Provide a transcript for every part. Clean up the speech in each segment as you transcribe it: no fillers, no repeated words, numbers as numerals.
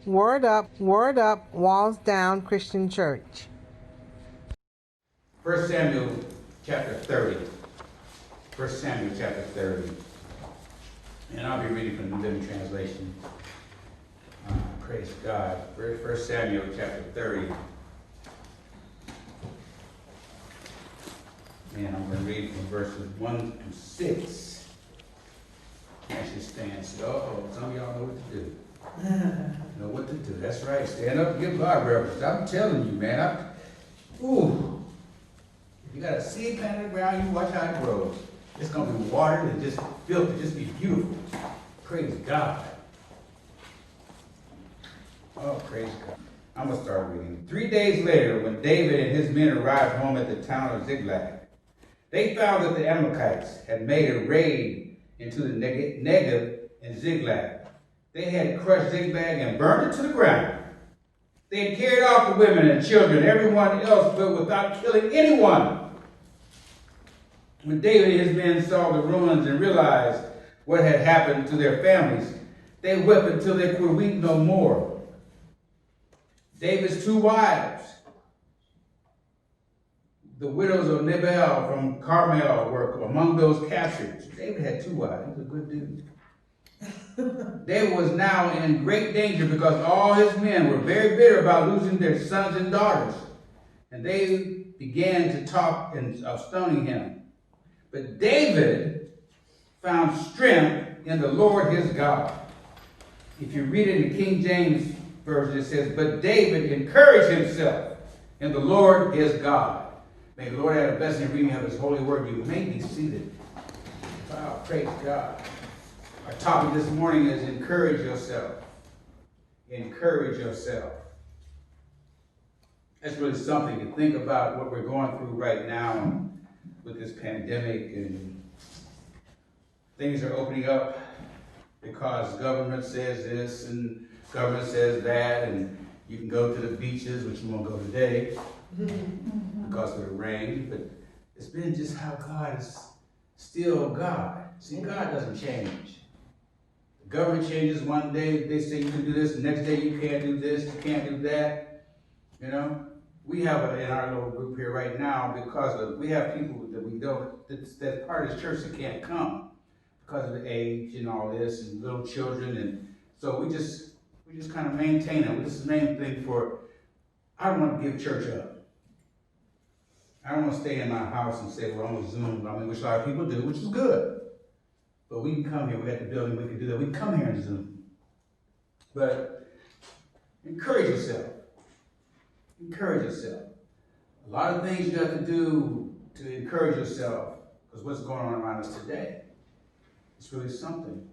word up, walls down Christian Church. 1 Samuel chapter 30. 1 Samuel chapter 30. And I'll be reading from the New Living Translation. Praise God. 1 Samuel chapter 30. And I'm going to read from verses 1 through 6. Actually stand still. Oh, some of y'all know what to do. Know what to do. That's right. Stand up and give God reverence. I'm telling you, man. If you got a seed planted in the ground, you watch how it grows. It's going to be watered and just built to just be beautiful. Praise God. Oh, praise God. I'm going to start reading. 3 days later, when David and his men arrived home at the town of Ziklag, they found that the Amalekites had made a raid into the Negev and Ziklag. They had crushed Ziklag and burned it to the ground. They had carried off the women and children, everyone else, but without killing anyone. When David and his men saw the ruins and realized what had happened to their families, they wept until they could weep no more. David's 2 wives, the widows of Nabal from Carmel, were among those captured. David had 2 wives. He was a good dude. David was now in great danger because all his men were very bitter about losing their sons and daughters. And they began to talk of stoning him. But David found strength in the Lord his God. If you read it in the King James Version, it says, but David encouraged himself in the Lord his God. May the Lord add a blessing in reading of his holy word. You may be seated. Wow, praise God. Our topic this morning is encourage yourself. Encourage yourself. That's really something to think about what we're going through right now with this pandemic, and things are opening up because government says this and government says that, and you can go to the beaches, which you won't go today because of the rain, but it's been just how God is still God. See, God doesn't change. The government changes one day, they say you can do this, the next day you can't do this, you can't do that. You know, we have it in our little group here right now because we have people that we don't, that's part of the church that can't come because of the age and all this, and little children, and so we just kind of maintain it. This is the main thing for, I don't want to give church up. I don't want to stay in my house and say, well, I'm going to Zoom, which a lot of people do, which is good. But we can come here, we got the building, we can do that. We can come here and Zoom. But encourage yourself. Encourage yourself. A lot of things you have to do to encourage yourself, because what's going on around us today, it's really something.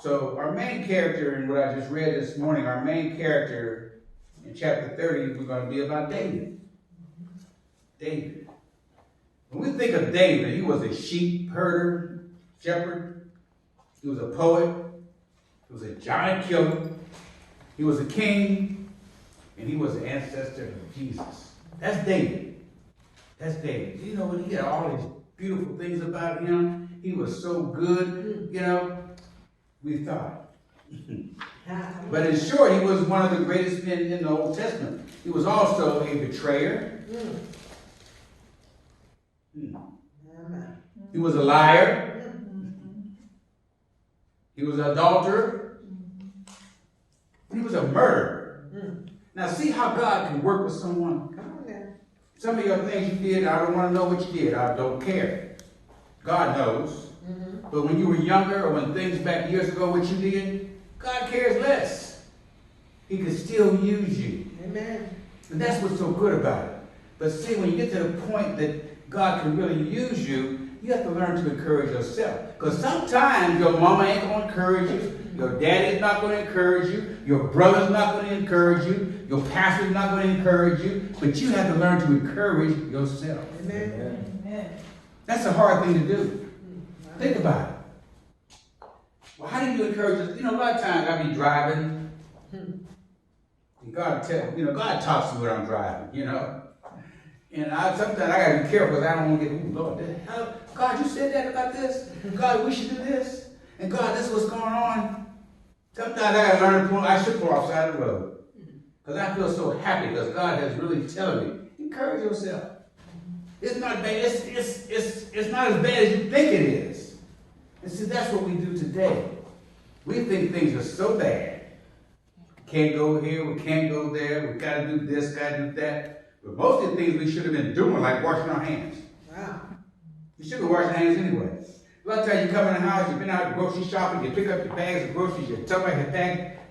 So our main character in what I just read this morning, our main character in chapter 30, we're going to be about David. David. When we think of David, he was a sheep herder, shepherd. He was a poet. He was a giant killer. He was a king. And he was the ancestor of Jesus. That's David. That's David. You know, when he had all these beautiful things about him, he was so good, you know, we thought. But in short, he was one of the greatest men in the Old Testament. He was also a betrayer. He was a liar. He was an adulterer. He was a murderer. Now see how God can work with someone. Some of your things you did, I don't want to know what you did. I don't care. God knows. But when you were younger, or when things back years ago, what you did, God cares less. He can still use you. Amen. And that's what's so good about it. But see, when you get to the point that God can really use you, you have to learn to encourage yourself. Because sometimes your mama ain't going to encourage you. Your daddy's not going to encourage you. Your brother's not going to encourage you. Your pastor's not going to encourage you. But you have to learn to encourage yourself. Amen. Amen. That's a hard thing to do. Think about it. Well, how do you encourage us? You know, a lot of times I be driving. And God talks to me when I'm driving, you know. And sometimes I got to be careful because I don't want to get, Lord, God, you said that about this? God, we should do this? And God, this is what's going on. Sometimes I gotta learn to pull, I should pull off the side of the road. Because I feel so happy because God has really telling me, encourage yourself. It's not bad, it's not as bad as you think it is. And see, that's what we do today. We think things are so bad. Can't go here, we can't go there, we gotta do this, gotta do that. But most of the things we should have been doing, like washing our hands. Wow. You should have washed your hands anyway. A lot of times you come in the house, you've been out grocery shopping, you pick up your bags of groceries, you tuck back your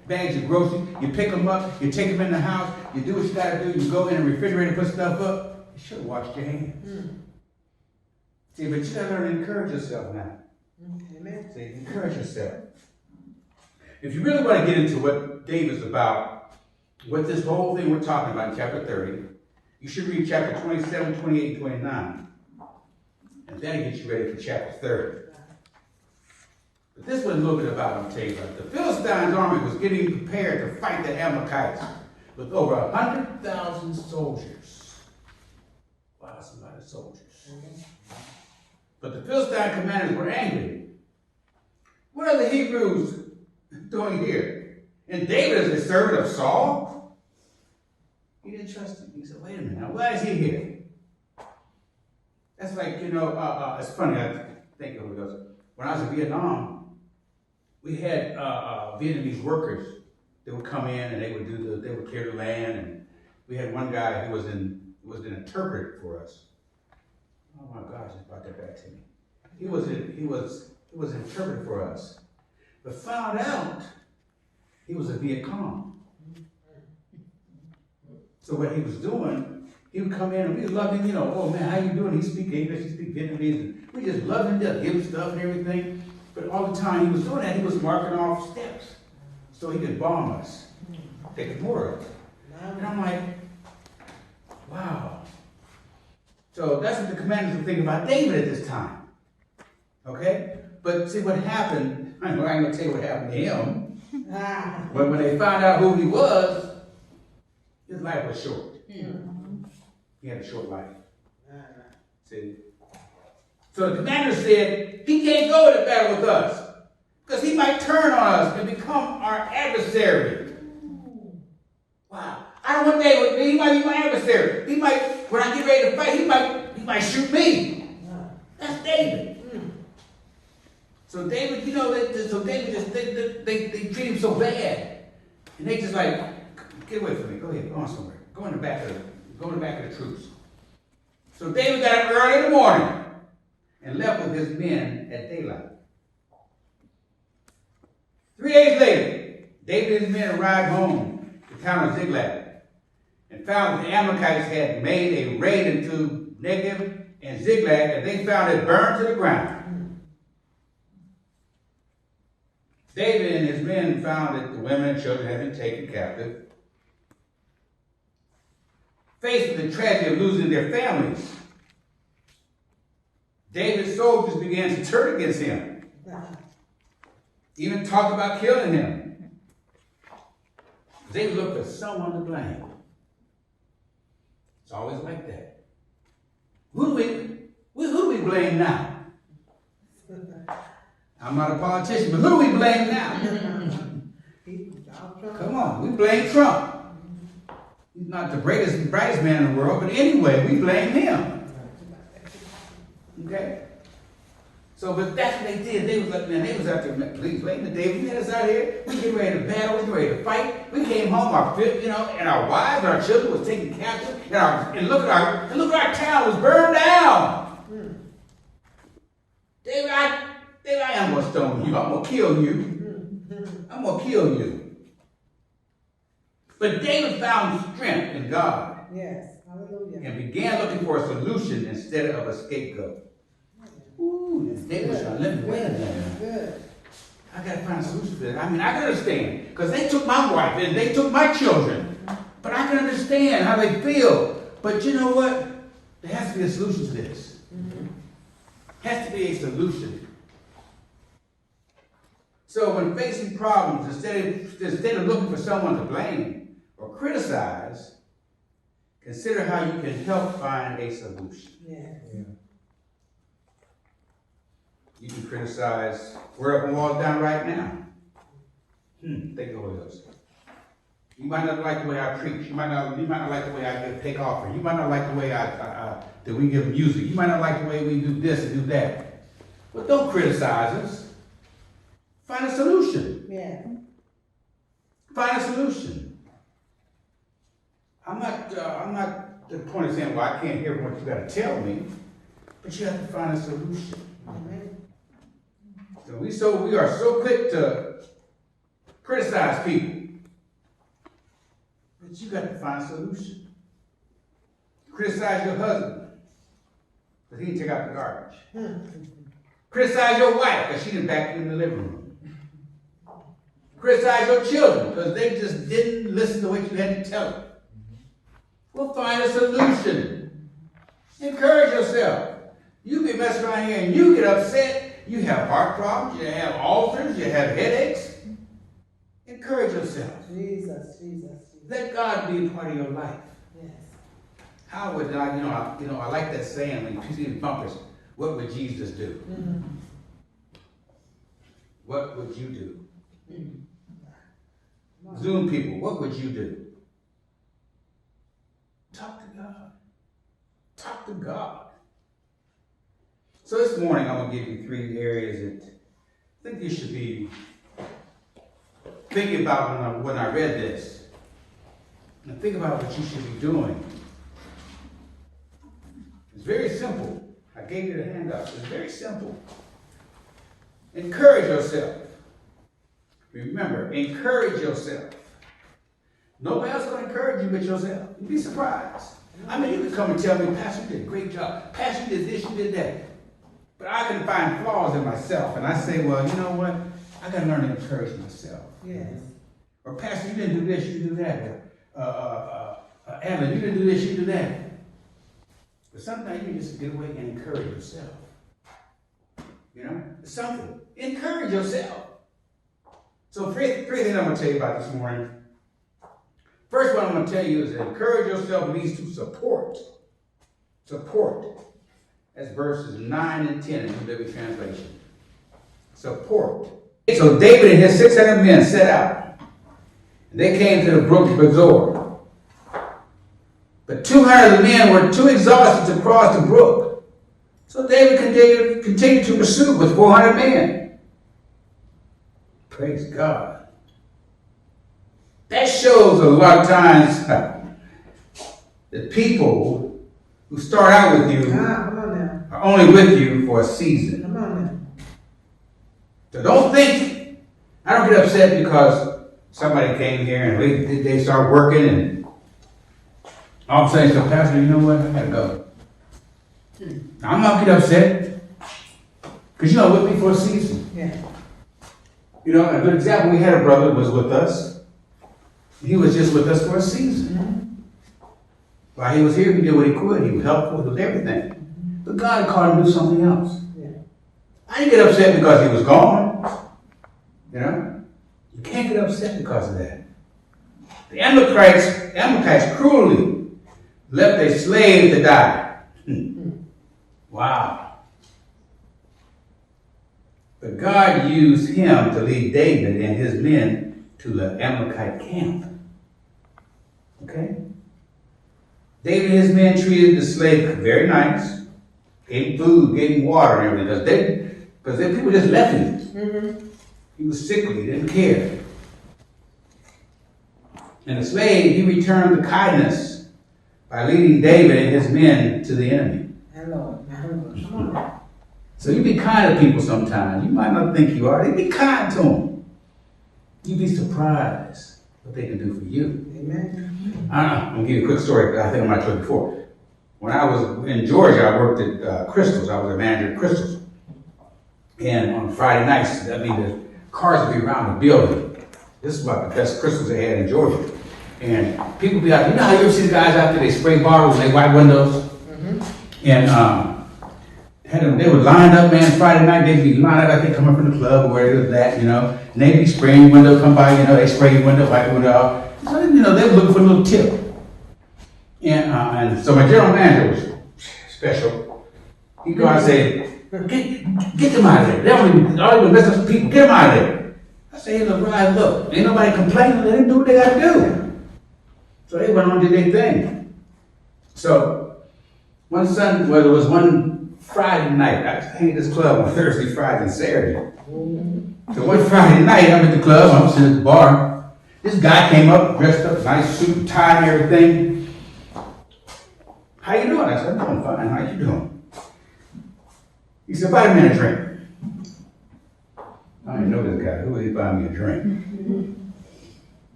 bags of groceries, you pick them up, you take them in the house, you do what you gotta do, you go in the refrigerator, put stuff up. You should have washed your hands. See, but you gotta learn to encourage yourself now. Amen. See, encourage yourself. If you really want to get into what David's about, what this whole thing we're talking about in chapter 30, you should read chapter 27, 28, and 29. And then it gets you ready for chapter 30. But this was a little bit about, I'll tell you about. The Philistines' army was getting prepared to fight the Amalekites with over 100,000 soldiers. Wow, that's a lot of soldiers. But the Philistine commanders were angry. What are the Hebrews doing here? And David is a servant of Saul? He didn't trust him. He said, wait a minute, now why is he here? That's like, it's funny, I think of it because when I was in Vietnam, we had Vietnamese workers that would come in and they would clear the land, and we had one guy who was an interpreter for us. Oh my gosh, it brought that back to me. He was an interpreter for us. But found out he was a Viet Cong. So what he was doing, he would come in and we loved him, oh man, how you doing? He speak English, he speak Vietnamese, and we just loved him to give him stuff and everything. But all the time he was doing that, he was marking off steps so he could bomb us, take the border. And I'm like, wow. So that's what the commanders were thinking about David at this time. Okay? But see what happened, I ain't gonna tell you what happened to him. But when they found out who he was, his life was short. He had a short life. See? So the commander said, he can't go to battle with us because he might turn on us and become our adversary. Wow. I don't want David with me. He might be my adversary. He might, when I get ready to fight, he might shoot me. That's David. So David, they treat him so bad. And they just like, get away from me. Go ahead, go on somewhere. Go in the back of the troops. So David got up early in the morning and left with his men at daylight. 3 days later, David and his men arrived home to the town of Ziklag and found that the Amalekites had made a raid into Negev and Ziklag, and they found it burned to the ground. David and his men found that the women and children had been taken captive. Faced with the tragedy of losing their families, David's soldiers began to turn against him. Even talked about killing him. They looked for someone to blame. It's always like that. Who do we blame now? I'm not a politician, but who do we blame now? Come on, we blame Trump. He's not the greatest and brightest man in the world, but anyway, we blame him. Okay? So, but that's what they did. They was like, man, they was out there, please, wait a minute, David, you had us out here. We get ready to battle, we get ready to fight. We came home, and our wives, our children was taken captive, and look at our town was burned down. David, I am gonna stone you. I'm gonna kill you. I'm gonna kill you. But David found strength in God. Yes. Hallelujah. And began looking for a solution instead of a scapegoat. Ooh, David was like, wait a minute. Good. I gotta find a solution for that. I mean, I can understand. Because they took my wife and they took my children. But I can understand how they feel. But you know what? There has to be a solution to this. Has to be a solution. So when facing problems, instead of looking for someone to blame or criticize, consider how you can help find a solution. Yeah. You can criticize, we're up and walls down right now. Thank the Holy Ghost. You might not like the way I preach. You might not like the way I take offering. You might not like the way that we give music. You might not like the way we do this and do that. But don't criticize us. Find a solution. Yeah. Find a solution. I'm not the point of saying, well, I can't hear what you got to tell me, but you have to find a solution. Amen. So we are so quick to criticize people. But you got to find a solution. Criticize your husband, because he didn't take out the garbage. Criticize your wife, because she didn't back you in the living room. Criticize your children, because they just didn't listen to what you had to tell them. We'll find a solution. Encourage yourself. You be messing around here and you get upset. You have heart problems, you have ulcers, you have headaches. Encourage yourself. Jesus. Let God be a part of your life. Yes. How would I, I like that saying when you see the bumpers, what would Jesus do? Mm-hmm. What would you do? Mm-hmm. Zoom people, what would you do? Talk to God. Talk to God. So this morning I'm going to give you 3 areas that I think you should be thinking about when I read this. And think about what you should be doing. It's very simple. I gave you the handout. It's very simple. Encourage yourself. Remember, encourage yourself. Nobody else is going to encourage you but yourself. You'd be surprised. I mean, you could come and tell me, Pastor, you did a great job. Pastor, you did this, you did that. But I can find flaws in myself. And I say, well, you know what? I got to learn to encourage myself. Yes. Or, Pastor, you didn't do this, you didn't do that. Alan, you didn't do this, you did that. But sometimes you just get away and encourage yourself. You know? It's something. Encourage yourself. So 3 things I'm going to tell you about this morning. First one I'm going to tell you is that encourage yourself leads to support. Support. That's verses 9 and 10 in the New Translation. Support. So David and his 600 men set out. They came to the brook Bezor. But 200 of the men were too exhausted to cross the brook. So David continued to pursue with 400 men. Praise God. That shows a lot of times that people who start out with you Come on now. are only with you for a season. Come on now. So don't think, I don't get upset because somebody came here and they start working and all of a sudden, so Pastor, you know what? I gotta go. I'm not getting upset. Because you're with me for a season. Yeah. You know, a good example, we had a brother who was with us. He was just with us for a season. Mm-hmm. While he was here, he did what he could. He was helpful, he was everything. Mm-hmm. But God called him to do something else. Yeah. I didn't get upset because he was gone. You know? You can't get upset because of that. The Amalekites cruelly left a slave to die. Wow. But God used him to lead David and his men to the Amalekite camp. Okay? David and his men treated the slave very nice. Gave him food, gave him water and everything. Because people just left him. Mm-hmm. He was sickly, he didn't care. And the slave, he returned the kindness by leading David and his men to the enemy. Hello. Come on now. So you be kind to people sometimes. You might not think you are. They be kind to them. You'd be surprised what they can do for you. Amen. I'm going to give you a quick story. I think I might have told you before. When I was in Georgia, I worked at Crystals. I was a manager at Crystals. And on Friday nights, that means the cars would be around the building. This is about the best Crystals they had in Georgia. And people be out there. You know how you ever see the guys out there, they spray bottles and they wipe windows? Mm-hmm. And they would line up, man, Friday night, they'd be lined up like they coming from the club or wherever that, you know. And they'd be spraying your window, come by, you know, they spray your window, wipe your window off. So, you know, they were looking for a little tip. And so my general manager was special. He'd go out and say, get them out of there. They don't even mess up people. Get them out of there. I said, hey, look, ain't nobody complaining. Let them do what they got to do. So they went on to their thing. So one Friday night, I hang at this club on Thursday, Friday, and Saturday. So one Friday night, I'm at the club, I'm sitting at the bar. This guy came up, dressed up, nice suit and tie and everything. How you doing? I said, I'm doing fine. How you doing? He said, buy me a drink. I didn't know this guy. Who would he buy me a drink?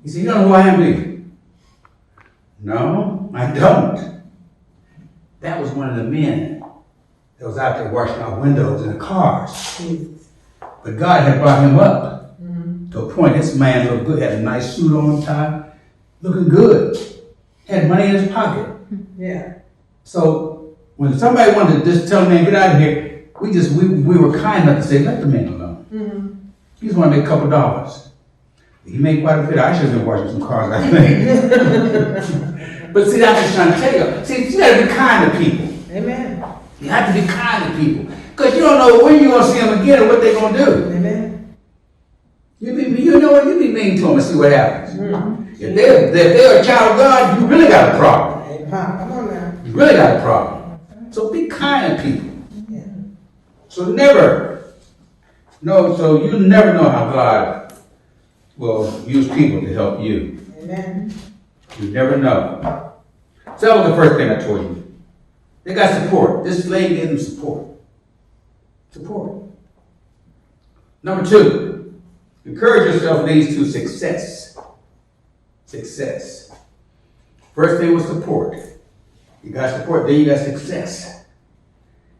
He said, you don't know who I am, do you? No, I don't. That was one of the men that was out there washing our windows in the cars. But God had brought him up to a point. This man looked good, had a nice suit on, tie, looking good. Had money in his pocket. Yeah. So when somebody wanted to just tell a man, get out of here, we were kind enough to say, let the man alone. He just wanted to make a couple dollars. He made quite a bit. I should have been washing some cars, I think. But see, I'm just trying to tell you. See, you got to be kind to people. Amen. You have to be kind to people. Because you don't know when you're going to see them again or what they're going to do. Amen. You know what? You be mean to them and see what happens. If they're a child of God, you really got a problem. Hey, Pop, come on now. You really got a problem. So be kind to people. Yeah. So you never know how God will use people to help you. Amen. You never know. So that was the first thing I told you. They got support. This lady gave them support. Support. Number 2, encourage yourself leads to success. Success. First thing was support. You got support, then you got success.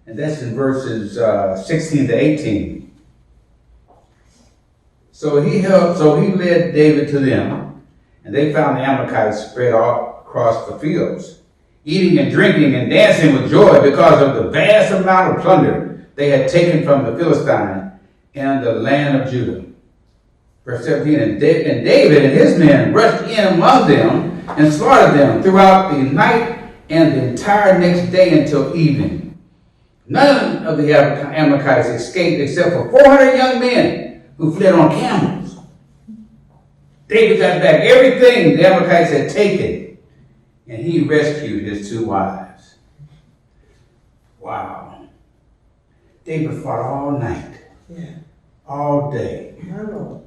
And that's in verses 16 to 18. So he led David to them, and they found the Amalekites spread all across the fields, eating and drinking and dancing with joy because of the vast amount of plunder they had taken from the Philistine and the land of Judah. Verse 17, and David and his men rushed in among them and slaughtered them throughout the night and the entire next day until evening. None of the Amalekites escaped except for 400 young men who fled on camels. David got back everything the Amalekites had taken, and he rescued his 2 wives. Wow. David fought all night, all day. My Lord.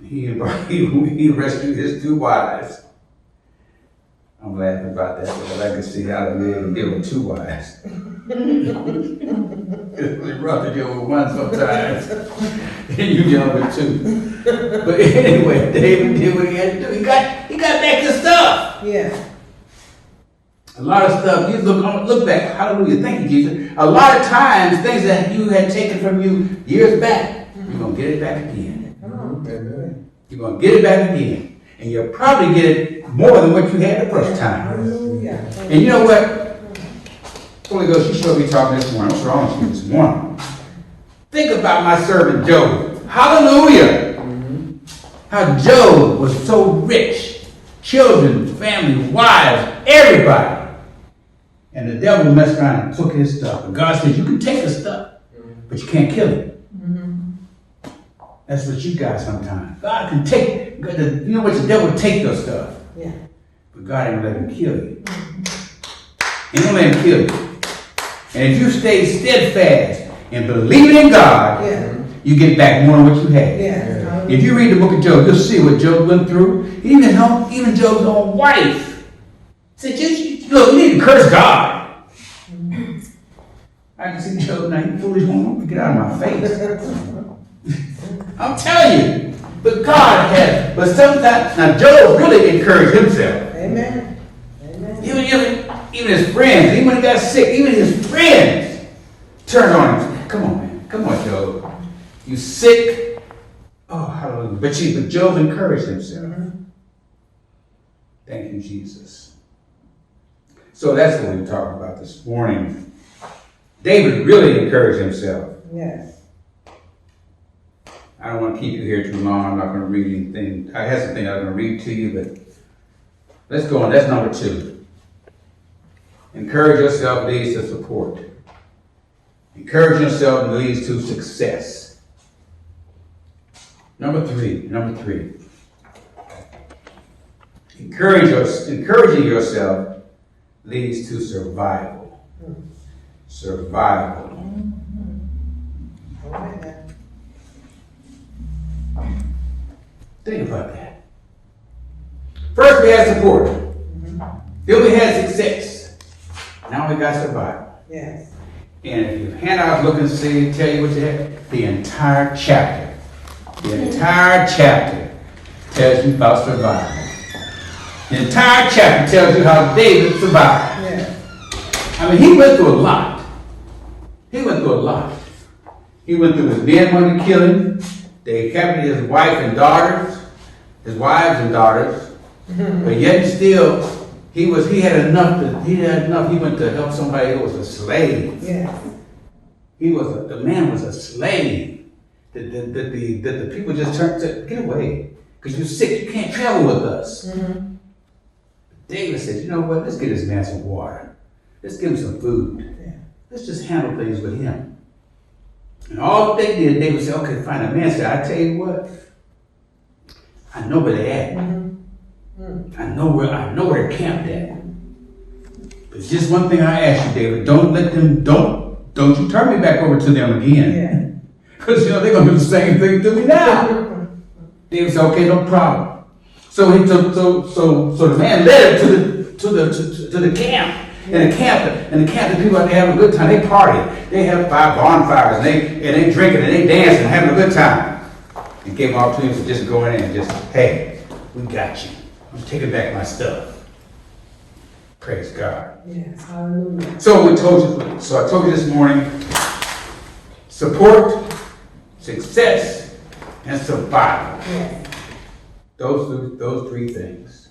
He rescued his 2 wives. I'm laughing about that because I can see how the man can deal with 2 wives. It's really rough to deal with one sometimes. And you deal with 2. But anyway, David did what he had to do. He got back his stuff. Yeah. A lot of stuff. You look back. Hallelujah. Thank you, Jesus. A lot of times, things that you had taken from you years back, you're going to get it back again. Come on. You're going to get it back again. And you'll probably get it more than what you had the first time. Hallelujah. And you know what? Holy Ghost, you showed me talking this morning. What's wrong with you this morning? Think about my servant Job. Hallelujah. How Job was so rich. Children, family, wives, everybody. And the devil messed around and took his stuff. And God says, you can take his stuff, but you can't kill it. That's what you got sometimes. God can take, you know what, the devil will take your stuff. Yeah. But God ain't gonna let him kill you. He ain't gonna let him kill you. And if you stay steadfast and believing in God, you get back more than what you had. Yeah. If you read the book of Job, you'll see what Job went through. Even Job's own wife said, look, you need to curse God. I can see Job now, you foolish woman, get out of my face. I'm telling you. But sometimes, now Job really encouraged himself. Amen. Even his friends, even when he got sick, even his friends turned on him. Come on, man. Come on, Job. You sick? Oh, hallelujah. But Job encouraged himself. Thank you, Jesus. So that's what we're talking about this morning. David really encouraged himself. Yes. I don't want to keep you here too long. I'm not going to read anything. I have something I'm going to read to you, but let's go on. That's number 2. Encourage yourself leads to support. Encourage yourself leads to success. Number three. Encouraging yourself leads to survival. Survival. All right now. Think about that. First we had support. Then we had success. Now we got survival. Yes. And if your handouts look and see, tell you what you have, the entire chapter tells you about survival. The entire chapter tells you how David survived. Yes. I mean, he went through a lot. He went through his men wanting to kill him. They captured his wives and daughters. But yet still, he had enough. He went to help somebody who was a slave. Yes. The man was a slave. The people just turned to get away. Because you're sick, you can't travel with us. Mm-hmm. David said, you know what, let's get this man some water. Let's give him some food. Yeah. Let's just handle things with him. And all they did, David said, okay, fine. The man said, I tell you what, I know where they at. I know where they're camped at. But just one thing I ask you, David, don't you turn me back over to them again. Yeah. Because they're gonna do the same thing to me now. David said, okay, no problem. So the man led him to the camp. And the camp, the people out there having a good time. They party. They have 5 bonfires and they drinking and they dancing and having a good time. And gave him opportunity to just go in and just, hey, we got you. I'm taking back my stuff. Praise God. Yes. Hallelujah. So I told you this morning, support, success, and survival. Yes. Those 3 things.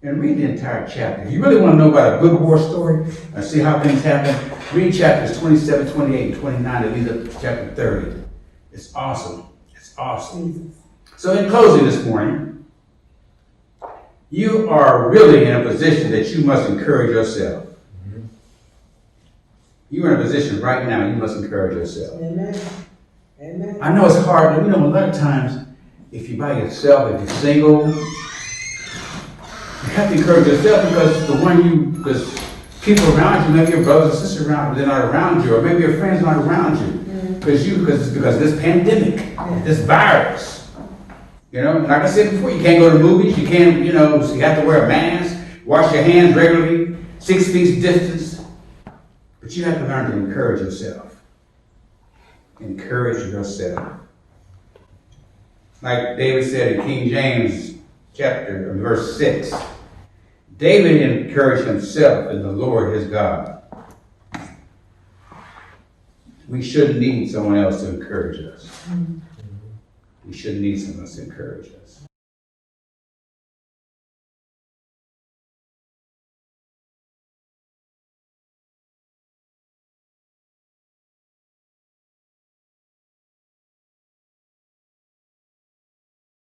And read the entire chapter. If you really want to know about a good war story and see how things happen, read chapters 27, 28, and 29 that lead up to chapter 30. It's awesome. It's awesome. Jesus. So in closing this morning, you are really in a position that you must encourage yourself. You're in a position right now, you must encourage yourself. Amen. Amen. I know it's hard, but a lot of times, if you're by yourself, if you're single, you have to encourage yourself because people around you, maybe your brothers and sisters around you, they're not around you, or maybe your friends not around you. Because this pandemic, this virus. Like I said before, you can't go to movies, you can't, so you have to wear a mask, wash your hands regularly, 6 feet distance. But you have to learn to encourage yourself. Encourage yourself. Like David said in King James verse 6, David encouraged himself in the Lord his God. We shouldn't need someone else to encourage us. We shouldn't need someone else to encourage us.